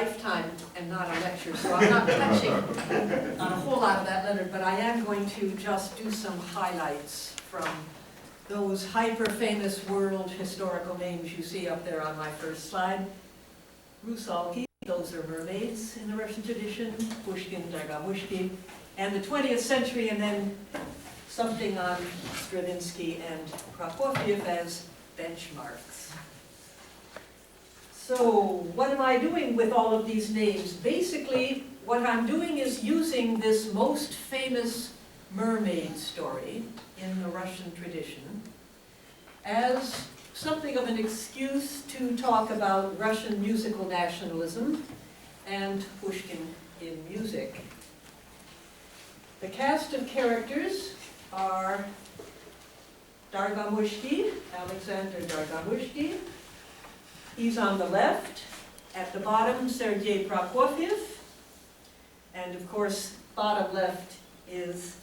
lifetime and not a lecture, so I'm not touching on a whole lot of that, Leonard, but I am going to just do some highlights from those hyper-famous world historical names you see up there on my first slide. Rusalki, those are mermaids in the Russian tradition, Pushkin, Dargomyzhsky, and the 20th century, and then something on Stravinsky and Prokofiev as benchmarks. So what am I doing with all of these names? Basically, what I'm doing is using this most famous mermaid story in the Russian tradition as something of an excuse to talk about Russian musical nationalism and Pushkin in music. The cast of characters are Dargomyzhsky, Alexander Dargomyzhsky. He's on the left. At the bottom, Sergei Prokofiev. And of course, bottom left is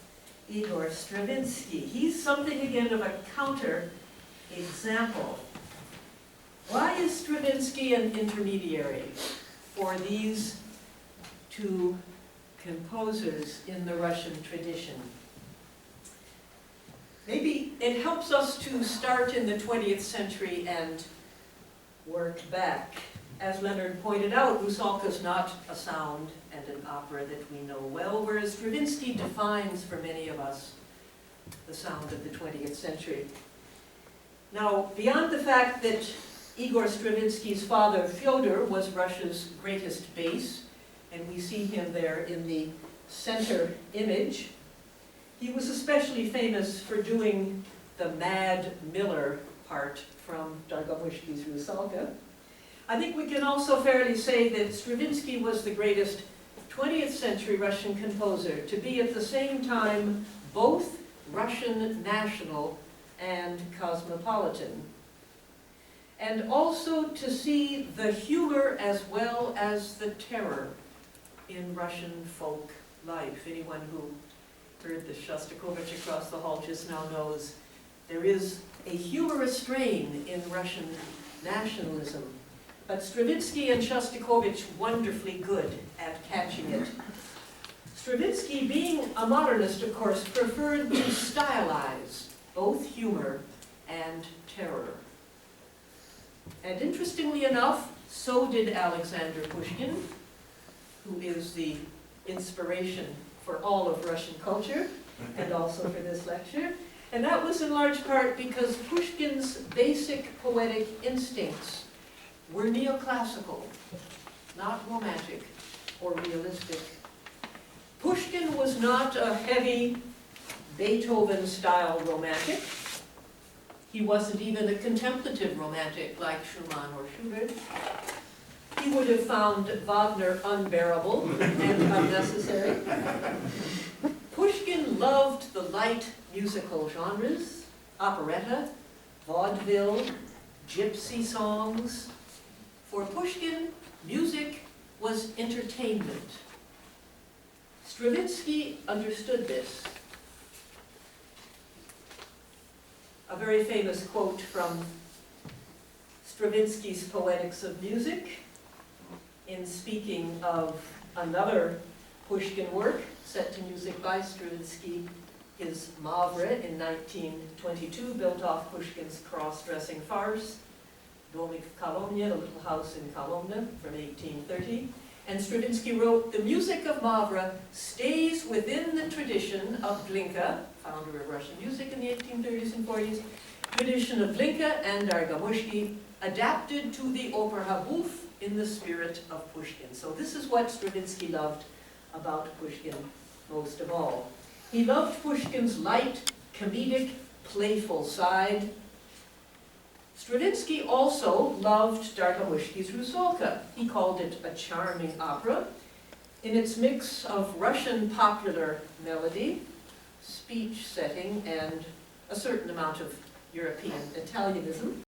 Igor Stravinsky. He's something again of a counter example. Why is Stravinsky an intermediary for these two composers in the Russian tradition? Maybe it helps us to start in the 20th century and work back. As Leonard pointed out, Rusalka's not a sound and an opera that we know well, whereas Stravinsky defines for many of us the sound of the 20th century. Now, beyond the fact that Igor Stravinsky's father, Fyodor, was Russia's greatest bass, and we see him there in the center image, he was especially famous for doing the Mad Miller part from Dargomyzhsky's Rusalka. I think we can also fairly say that Stravinsky was the greatest 20th century Russian composer to be at the same time both Russian national and cosmopolitan, and also to see the humor as well as the terror in Russian folk life. Anyone who heard the Shostakovich across the hall just now knows there is a humorous strain in Russian nationalism, but Stravinsky and Shostakovich wonderfully good at catching it. Stravinsky, being a modernist, of course, preferred to stylize both humor and terror. And interestingly enough, so did Alexander Pushkin, who is the inspiration for all of Russian culture, and also for this lecture. And that was in large part because Pushkin's basic poetic instincts were neoclassical, not romantic or realistic. Pushkin was not a heavy Beethoven-style romantic. He wasn't even a contemplative romantic like Schumann or Schubert. He would have found Wagner unbearable and unnecessary. Pushkin loved the light musical genres, operetta, vaudeville, gypsy songs. For Pushkin, music was entertainment. Stravinsky understood this. A very famous quote from Stravinsky's Poetics of Music, in speaking of another Pushkin work set to music by Stravinsky, his Mavra in 1922, built off Pushkin's cross-dressing farce, Domik v Kolomne, The Little House in Kolomna, from 1830. And Stravinsky wrote, "The music of Mavra stays within the tradition of Glinka," founder of Russian music in the 1830s and 40s, tradition of Glinka and Dargomyzhsky, adapted to the opera bouffe in the spirit of Pushkin. So this is what Stravinsky loved about Pushkin most of all. He loved Pushkin's light, comedic, playful side. Stravinsky also loved Dargomyzhsky's Rusalka. He called it a charming opera in its mix of Russian popular melody, speech setting, and a certain amount of European Italianism.